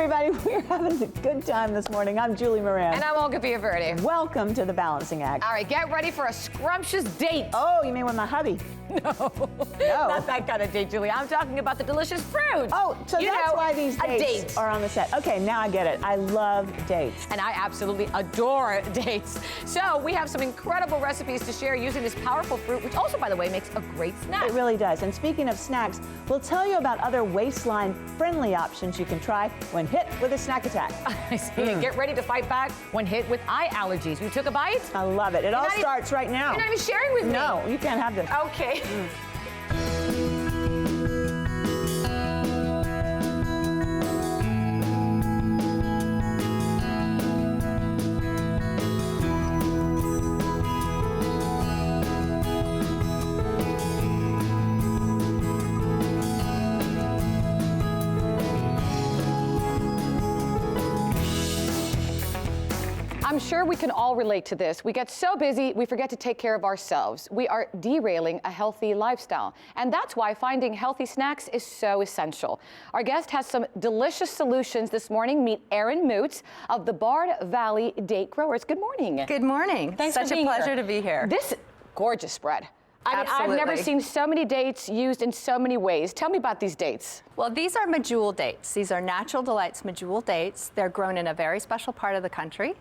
everybody. We're having a good time this morning. I'm Julie Moran. And I'm Olga Verde. Welcome to the Balancing Act. All right, get ready for a scrumptious date. Oh, you mean with my hubby? No. Not that kind of date, Julie. I'm talking about the delicious fruit. Oh, so that's why these dates date. are on the set. Okay, now I get it. I love dates. And I absolutely adore dates. So we have some incredible recipes to share using this powerful fruit, which also, by the way, makes a great snack. It really does. And speaking of snacks, we'll tell you about other waistline-friendly options you can try when hit with a snack attack. I see. And get ready to fight back when hit with eye allergies. You took a bite? I love it. It all starts right now. You're not even sharing with me. No, you can't have this. Okay. I'm sure we can all relate to this. We get so busy, we forget to take care of ourselves. We are derailing a healthy lifestyle. And that's why finding healthy snacks is so essential. Our guest has some delicious solutions this morning. Meet Erin Moots of the Bard Valley Date Growers. Good morning. Good morning. Thanks for being Such a pleasure to be here. This gorgeous spread. I mean, I've Absolutely. never seen so many dates used in so many ways. Tell me about these dates. Well, these are Medjool dates. These are Natural Delights Medjool dates. They're grown in a very special part of the country,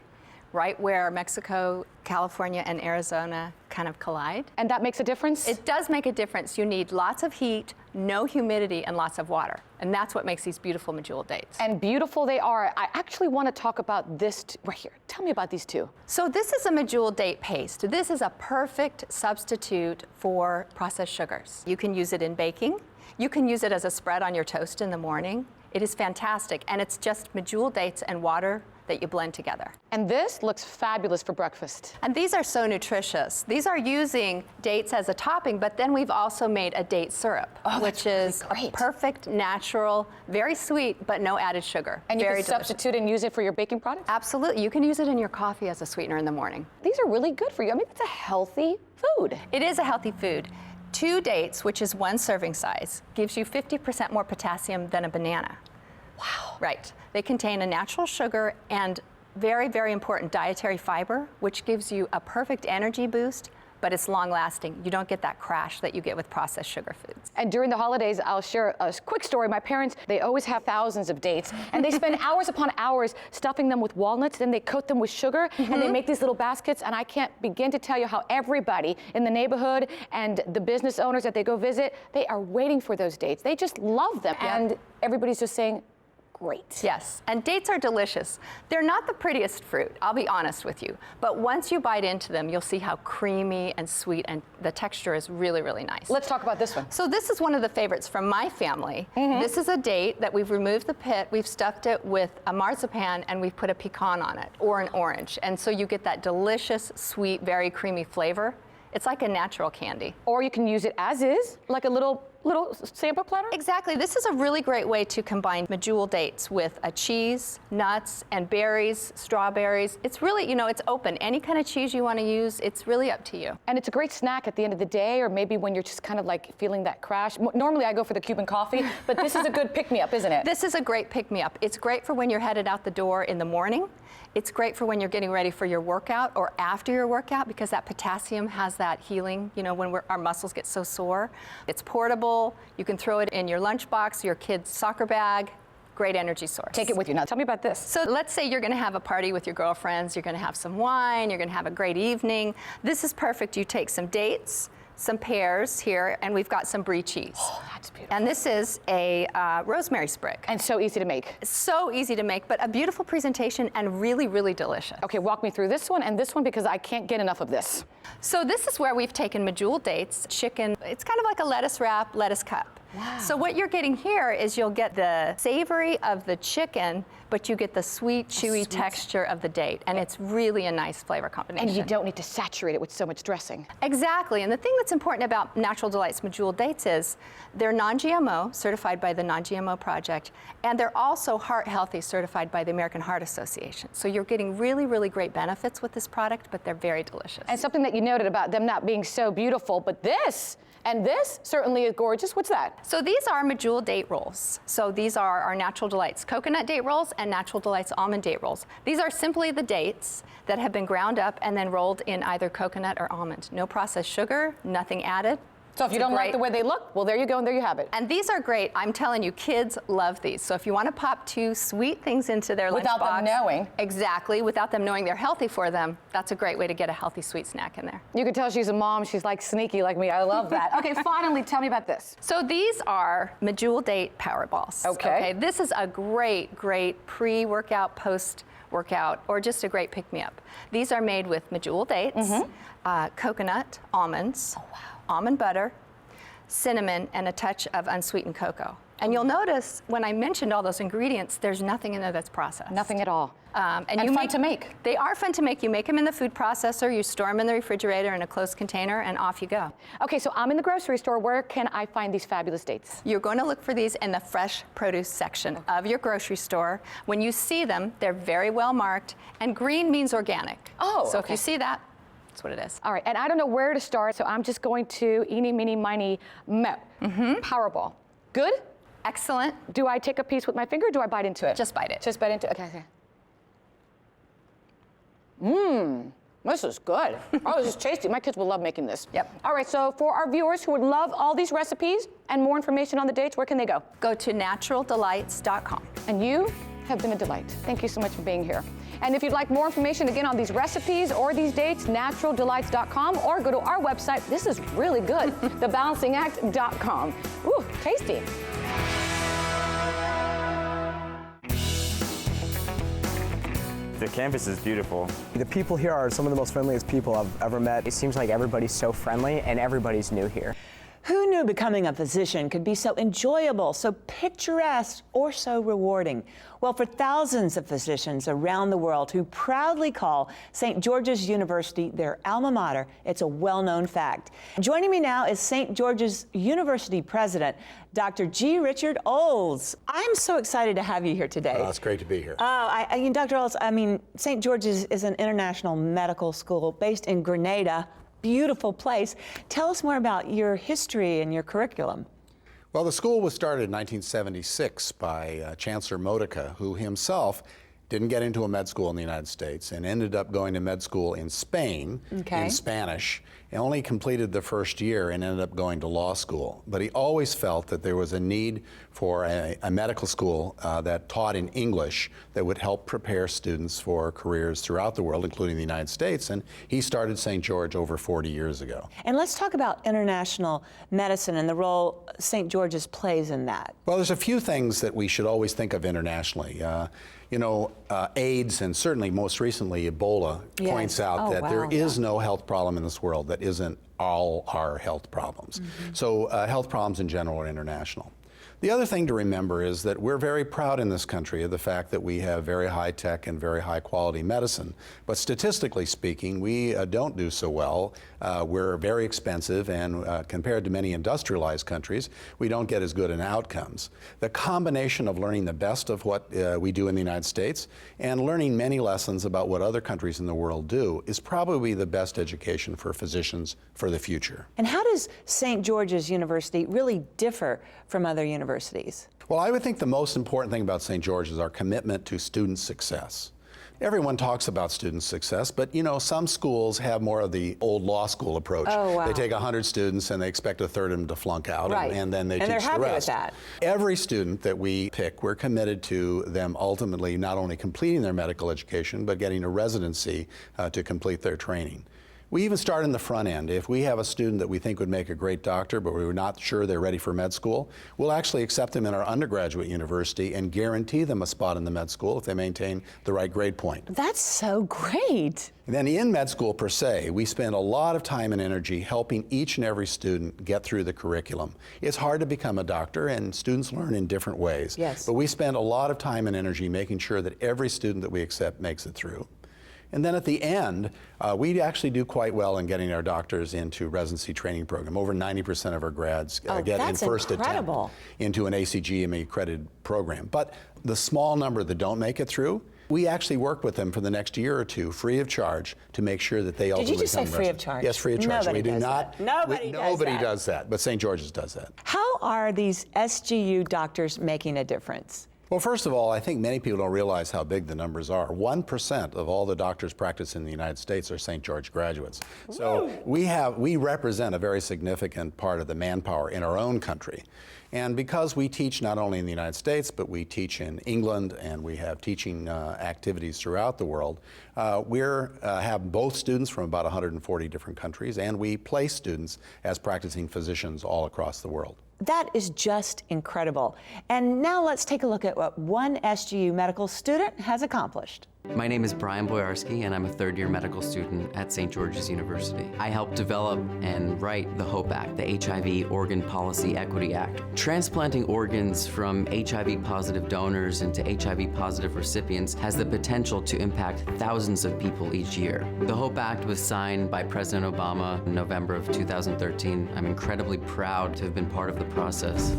right where Mexico, California, and Arizona kind of collide. And that makes a difference? It does make a difference. You need lots of heat, no humidity, and lots of water. And that's what makes these beautiful Medjool dates. And beautiful they are. I actually want to talk about this right here. Tell me about these two. So this is a Medjool date paste. This is a perfect substitute for processed sugars. You can use it in baking. You can use it as a spread on your toast in the morning. It is fantastic, and it's just Medjool dates and water that you blend together. And this looks fabulous for breakfast. And these are so nutritious. These are using dates as a topping, but then we've also made a date syrup, which is a perfect, natural, very sweet, but no added sugar. And you very can substitute and use it for your baking products? Absolutely. You can use it in your coffee as a sweetener in the morning. These are really good for you. I mean, it's a healthy food. It is a healthy food. 2 dates, which is 1 serving size, gives you 50% more potassium than a banana. Wow. Right. They contain a natural sugar and very, very important dietary fiber, which gives you a perfect energy boost, but it's long lasting. You don't get that crash that you get with processed sugar foods. And during the holidays, I'll share a quick story. My parents, they always have thousands of dates, and they spend hours upon hours stuffing them with walnuts, then they coat them with sugar, and they make these little baskets, and I can't begin to tell you how everybody in the neighborhood and the business owners that they go visit, they are waiting for those dates. They just love them. Yep. And everybody's just saying, great. Yes, and dates are delicious. They're not the prettiest fruit, I'll be honest with you. But once you bite into them, you'll see how creamy and sweet, and the texture is really, really nice. Let's talk about this one. So this is one of the favorites from my family. This is a date that we've removed the pit, we've stuffed it with a marzipan, and we've put a pecan on it, or an orange. And so you get that delicious, sweet, very creamy flavor. It's like a natural candy. Or you can use it as is, like a little sample platter? Exactly. This is a really great way to combine Medjool dates with a cheese, nuts, and berries, strawberries. It's really, it's open. Any kind of cheese you want to use, it's really up to you. And it's a great snack at the end of the day, or maybe when you're just kind of like feeling that crash. Normally I go for the Cuban coffee, but this is a good pick-me-up, isn't it? This is a great pick-me-up. It's great for when you're headed out the door in the morning. It's great for when you're getting ready for your workout or after your workout, because that potassium has that healing, when our muscles get so sore. It's portable. You can throw it in your lunchbox, your kid's soccer bag. Great energy source. Take it with you. Now, tell me about this. So let's say you're going to have a party with your girlfriends. You're going to have some wine. You're going to have a great evening. This is perfect. You take some dates, some pears here, and we've got some brie cheese. Oh, that's beautiful. And this is a rosemary sprig. And so easy to make. So easy to make, but a beautiful presentation and really, really delicious. Okay, walk me through this one and this one, because I can't get enough of this. So this is where we've taken Medjool dates, chicken. It's kind of like a lettuce wrap, lettuce cup. Wow. So what you're getting here is you'll get the savory of the chicken, but you get the sweet, chewy texture of the date, and it's really a nice flavor combination. And you don't need to saturate it with so much dressing. Exactly, and the thing that's important about Natural Delights Medjool dates is they're non-GMO, certified by the Non-GMO Project, and they're also heart healthy, certified by the American Heart Association. So you're getting really, really great benefits with this product, but they're very delicious. And something that you noted about them not being so beautiful, but this, and this certainly is gorgeous. What's that? So these are Medjool date rolls. So these are our Natural Delights coconut date rolls and Natural Delights almond date rolls. These are simply the dates that have been ground up and then rolled in either coconut or almond. No processed sugar, nothing added. So if you don't like the way they look, well, there you go, and there you have it. And these are great. I'm telling you, kids love these. So if you want to pop 2 sweet things into their lunchbox. Without them knowing. Exactly, without them knowing they're healthy for them, that's a great way to get a healthy sweet snack in there. You can tell she's a mom. She's like sneaky like me. I love that. Okay, finally, tell me about this. So these are Medjool date power balls. Okay. This is a great pre-workout, post-workout, or just a great pick-me-up. These are made with Medjool dates, coconut, almonds, almond butter, cinnamon, and a touch of unsweetened cocoa. And you'll notice when I mentioned all those ingredients, there's nothing in there that's processed. Nothing at all. And fun to make. They are fun to make. You make them in the food processor, you store them in the refrigerator in a closed container, and off you go. Okay, so I'm in the grocery store. Where can I find these fabulous dates? You're going to look for these in the fresh produce section of your grocery store. When you see them, they're very well marked, and green means organic. Oh, so okay. if you see that, that's what it is. All right, and I don't know where to start, so I'm just going to eeny, meeny, miny, mo. Powerball. Good? Excellent. Do I take a piece with my finger or do I bite into it? Just bite it. Just bite into it. Okay. This is good. Oh, this is tasty. My kids will love making this. Yep. All right, so for our viewers who would love all these recipes and more information on the dates, where can they go? Go to naturaldelights.com. And you have been a delight. Thank you so much for being here. And if you'd like more information, again, on these recipes or these dates, naturaldelights.com, or go to our website. This is really good, thebalancingact.com. Ooh, tasty. The campus is beautiful. The people here are some of the most friendliest people I've ever met. It seems like everybody's so friendly and everybody's new here. Who knew becoming a physician could be so enjoyable, so picturesque, or so rewarding? Well, for thousands of physicians around the world who proudly call St. George's University their alma mater, it's a well-known fact. Joining me now is St. George's University President, Dr. G. Richard Olds. I'm so excited to have you here today. Oh, it's great to be here. Dr. Olds, St. George's is an international medical school based in Grenada. Beautiful place. Tell us more about your history and your curriculum. Well, the school was started in 1976 by Chancellor Modica, who himself didn't get into a med school in the United States and ended up going to med school in Spain in Spanish, and only completed the first year and ended up going to law school. But he always felt that there was a need for a medical school that taught in English that would help prepare students for careers throughout the world, including the United States, and he started St. George over 40 years ago. And let's talk about international medicine and the role St. George's plays in that. Well, there's a few things that we should always think of internationally. AIDS and certainly most recently Ebola points out that there is no health problem in this world that isn't all our health problems. So health problems in general are international. The other thing to remember is that we're very proud in this country of the fact that we have very high tech and very high quality medicine. But statistically speaking, we don't do so well. We're very expensive, and compared to many industrialized countries, we don't get as good in outcomes. The combination of learning the best of what we do in the United States and learning many lessons about what other countries in the world do is probably the best education for physicians for the future. And how does St. George's University really differ from other universities? Well, I would think the most important thing about St. George is our commitment to student success. Everyone talks about student success, but some schools have more of the old law school approach. Oh, wow. They take 100 students and they expect a third of them to flunk out, and then they teach the rest. And they're happy with that. Every student that we pick, we're committed to them ultimately not only completing their medical education, but getting a residency to complete their training. We even start in the front end. If we have a student that we think would make a great doctor, but we're not sure they're ready for med school, we'll actually accept them in our undergraduate university and guarantee them a spot in the med school if they maintain the right grade point. That's so great. And then in med school per se, we spend a lot of time and energy helping each and every student get through the curriculum. It's hard to become a doctor, and students learn in different ways. Yes. But we spend a lot of time and energy making sure that every student that we accept makes it through. And then at the end, we actually do quite well in getting our doctors into residency training program. Over 90% of our grads get in first attempt into an ACGME accredited program. But the small number that don't make it through, We actually work with them for the next year or two, free of charge, to make sure that they ultimately Did you just say become free of residents. charge? Yes, free of charge. Nobody We do does not. that. Nobody does that, but St. George's does that. How are these SGU doctors making a difference? Well, first of all, I think many people don't realize how big the numbers are. 1% of all the doctors practice in the United States are St. George graduates. So we represent a very significant part of the manpower in our own country. And because we teach not only in the United States, but we teach in England, and we have teaching activities throughout the world, we have both students from about 140 different countries, and we place students as practicing physicians all across the world. That is just incredible. And now let's take a look at what one SGU medical student has accomplished. My name is Brian Boyarsky, and I'm a third-year medical student at St. George's University. I helped develop and write the HOPE Act, the HIV Organ Policy Equity Act. Transplanting organs from HIV-positive donors into HIV-positive recipients has the potential to impact thousands of people each year. The HOPE Act was signed by President Obama in November of 2013. I'm incredibly proud to have been part of the process.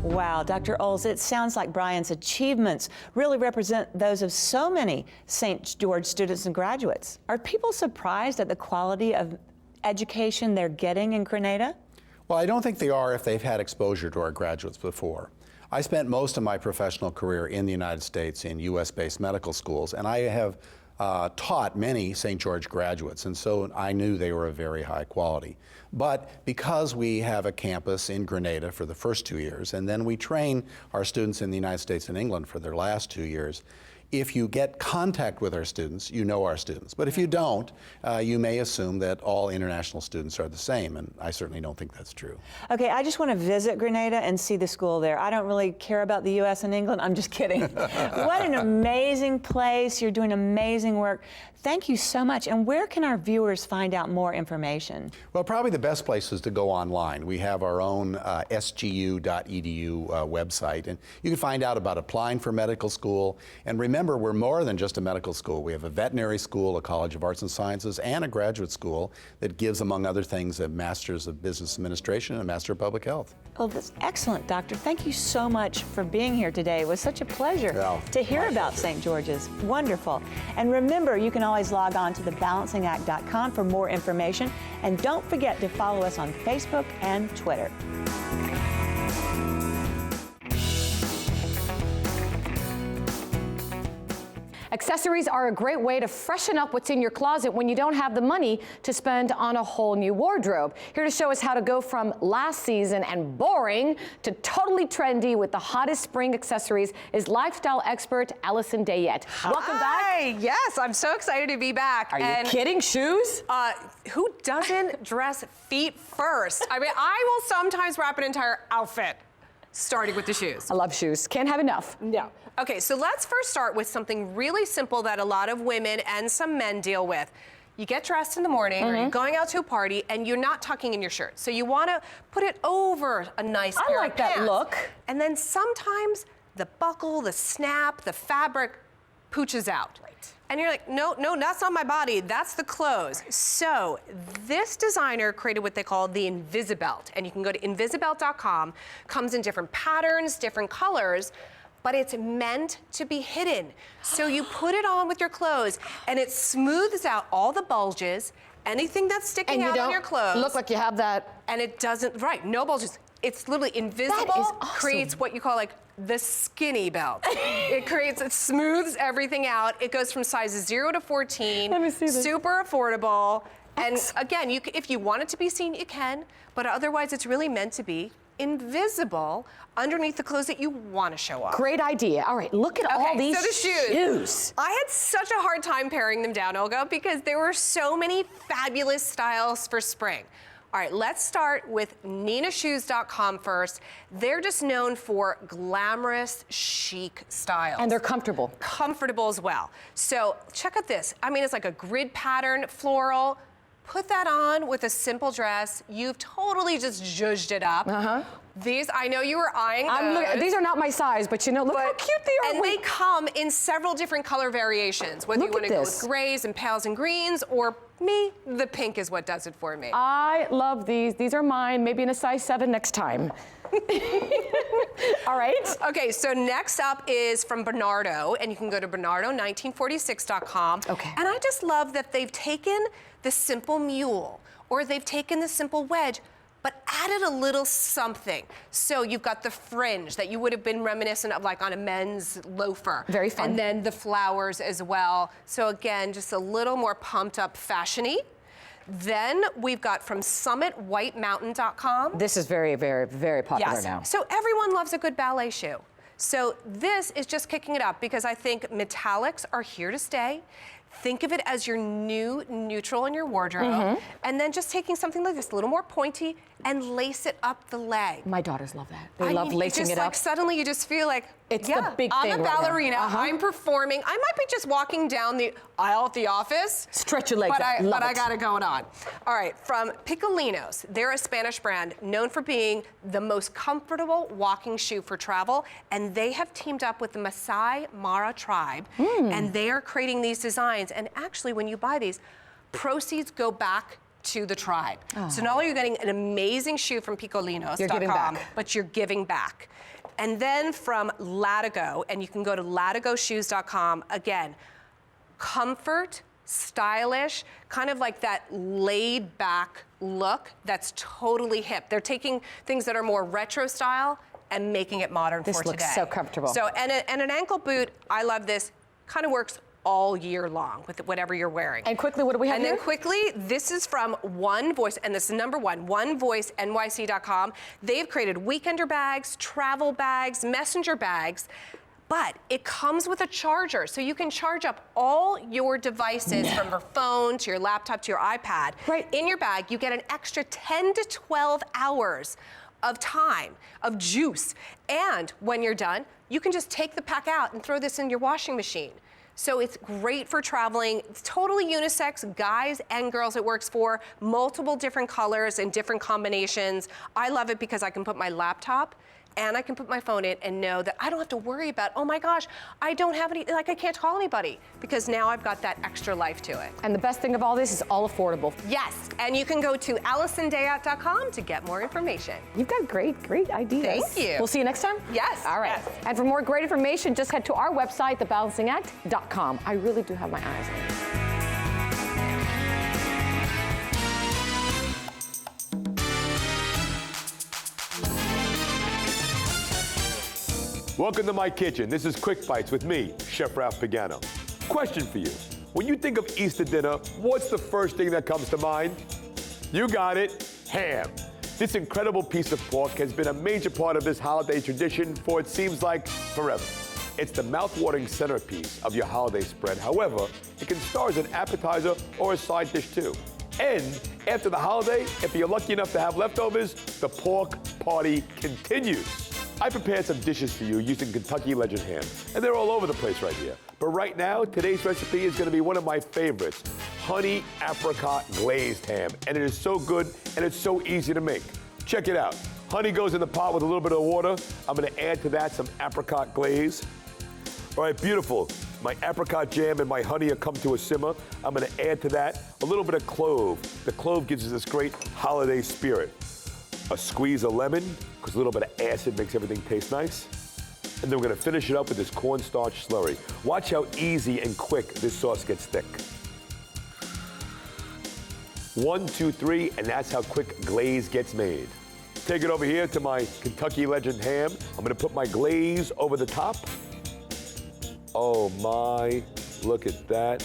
Wow, Dr. Oles, it sounds like Brian's achievements really represent those of so many St. George students and graduates. Are people surprised at the quality of education they're getting in Grenada? Well, I don't think they are if they've had exposure to our graduates before. I spent most of my professional career in the United States in US-based medical schools, and I have taught many St. George graduates, and so I knew they were of very high quality. But because we have a campus in Grenada for the first 2 years, and then we train our students in the United States and England for their last 2 years, if you get contact with our students, you know our students. But if you don't, you may assume that all international students are the same, and I certainly don't think that's true. Okay, I just want to visit Grenada and see the school there. I don't really care about the US and England. I'm just kidding. What an amazing place. You're doing amazing work. Thank you so much. And where can our viewers find out more information? Well, probably the best place is to go online. We have our own sgu.edu website, and you can find out about applying for medical school. And remember, we're more than just a medical school. We have a veterinary school, a College of Arts and Sciences, and a graduate school that gives, among other things, a Master's of Business Administration and a Master of Public Health. Oh, that's excellent, Doctor. Thank you so much for being here today. It was such a pleasure to hear about St. George's. Wonderful. And remember, you can always log on to thebalancingact.com for more information. And don't forget to follow us on Facebook and Twitter. Accessories are a great way to freshen up what's in your closet when you don't have the money to spend on a whole new wardrobe. Here to show us how to go from last season and boring to totally trendy with the hottest spring accessories is lifestyle expert Alison Deyette. Welcome back. Hi, yes, I'm so excited to be back. Are you kidding? Shoes? Who doesn't dress feet first? I mean, I will sometimes wrap an entire outfit starting with the shoes. I love shoes. Can't have enough. No. Okay, so let's first start with something really simple that a lot of women and some men deal with. You get dressed in the morning, or you're going out to a party, and you're not tucking in your shirt. So you want to put it over a nice pair like of that pants. look. And then sometimes the buckle, the snap, the fabric pooches out. Right. And you're like, no, that's not my body, that's the clothes. So this designer created what they call the Invisibelt. And you can go to invisibelt.com, comes in different patterns, different colors, but it's meant to be hidden. So you put it on with your clothes, and it smooths out all the bulges, anything that's sticking out on your clothes. Look like you have that. And it doesn't, right, no bulges. It's literally invisible, That is awesome. creates what you call like the skinny belt. It smooths everything out. It goes from sizes 0 to 14. Let me see this. Super affordable. And again, if you want it to be seen, you can, but otherwise it's really meant to be invisible underneath the clothes that you want to show off. Great idea. All right, look at all these so the shoes. I had such a hard time paring them down, Olga, because there were so many fabulous styles for spring. All right, let's start with ninashoes.com first. They're just known for glamorous, chic styles. And they're comfortable. Comfortable as well. So check out this. I mean, it's like a grid pattern, floral. Put that on with a simple dress. You've totally just zhuzhed it up. These, I know you were eyeing those. These are not my size, but you know, look how cute they are. And they come in several different color variations, whether you want to go with grays and pales and greens, or me, the pink is what does it for me. I love these. These are mine, maybe in a size 7 next time. All right. Okay, so next up is from Bernardo, and you can go to bernardo1946.com. Okay. And I just love that they've taken the simple mule, or they've taken the simple wedge, but added a little something. So you've got the fringe that you would have been reminiscent of like on a men's loafer. Very fun. And then the flowers as well. So again, just a little more pumped up fashion-y. Then we've got from summitwhitemountain.com. This is very, very, very popular now. So everyone loves a good ballet shoe. So this is just kicking it up because I think metallics are here to stay. Think of it as your new neutral in your wardrobe. And then just taking something like this, a little more pointy, and lace it up the leg. My daughters love that. They love lacing it up. Like suddenly you just feel like, It's yeah, the big I'm thing a right now. ballerina, I'm performing. I might be just walking down the aisle at the office. Stretch your legs but out. Love I it. got it going on. All right, from Picolinos. They're a Spanish brand known for being the most comfortable walking shoe for travel, and they have teamed up with the Masai Mara tribe, and they are creating these designs. And actually, when you buy these, proceeds go back to the tribe. So not only are you getting an amazing shoe from Picolinos.com, You're giving back. but you're giving back. And then from Latigo, and you can go to latigoshoes.com, again, comfort, stylish, kind of like that laid back look that's totally hip. They're taking things that are more retro style and making it modern This for today. looks so comfortable. So, and an ankle boot, I love this, kind of works all year long with whatever you're wearing. And quickly, what do we have And here? then quickly, this is from One Voice, and this is number one, onevoicenyc.com. They've created weekender bags, travel bags, messenger bags, but it comes with a charger, so you can charge up all your devices from your phone to your laptop to your iPad. Right. In your bag, you get an extra 10 to 12 hours of time, of juice. And when you're done, you can just take the pack out and throw this in your washing machine. So it's great for traveling. It's totally unisex, guys and girls it works for, multiple different colors and different combinations. I love it because I can put my laptop and I can put my phone in and know that I don't have to worry about, oh my gosh, I don't have any, like I can't call anybody, because now I've got that extra life to it. And the best thing of all this is all affordable. Yes, and you can go to AlisonDeyette.com to get more information. You've got great, great ideas. Thank you. We'll see you next time? Yes, All right. yes. And for more great information, just head to our website, thebalancingact.com. I really do have my eyes on this. Welcome to my kitchen. This is Quick Bites with me, Chef Ralph Pagano. Question for you. When you think of Easter dinner, what's the first thing that comes to mind? You got it, ham. This incredible piece of pork has been a major part of this holiday tradition for it seems like forever. It's the mouth-watering centerpiece of your holiday spread. However, it can star as an appetizer or a side dish too. And after the holiday, if you're lucky enough to have leftovers, the pork party continues. I prepared some dishes for you using Kentucky Legend ham, and they're all over the place right here. But right now, today's recipe is going to be one of my favorites, honey apricot glazed ham. And it is so good, and it's so easy to make. Check it out. Honey goes in the pot with a little bit of water. I'm going to add to that some apricot glaze. All right, beautiful. My apricot jam and my honey have come to a simmer. I'm going to add to that a little bit of clove. The clove gives us this great holiday spirit. A squeeze of lemon, because a little bit of acid makes everything taste nice. And then we're gonna finish it up with this cornstarch slurry. Watch how easy and quick this sauce gets thick. 1, 2, 3, and that's how quick glaze gets made. Take it over here to my Kentucky Legend ham. I'm gonna put my glaze over the top. Oh my, look at that.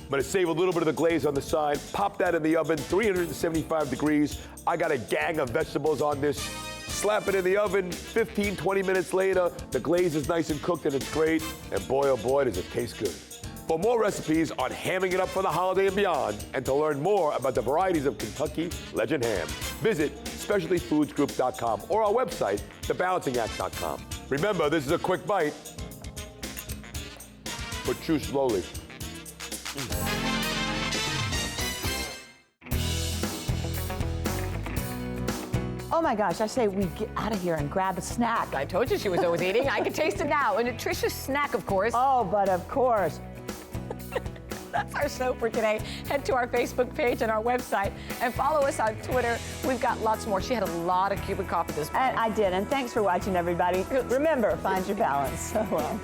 I'm gonna save a little bit of the glaze on the side, pop that in the oven, 375 degrees. I got a gang of vegetables on this. Slap it in the oven, 15, 20 minutes later, the glaze is nice and cooked and it's great. And boy, oh boy, does it taste good. For more recipes on hamming it up for the holiday and beyond, and to learn more about the varieties of Kentucky Legend ham, visit specialtyfoodsgroup.com or our website, thebalancingact.com. Remember, this is a quick bite, but chew slowly. Oh my gosh, I say we get out of here and grab a snack. I told you she was always eating. I can taste it now. A nutritious snack, of course. Oh, but of course. That's our show for today. Head to our Facebook page and our website and follow us on Twitter. We've got lots more. She had a lot of Cuban coffee this morning. And I did, and thanks for watching, everybody. Remember, find your balance. So well.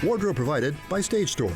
Wardrobe provided by Stage Stores.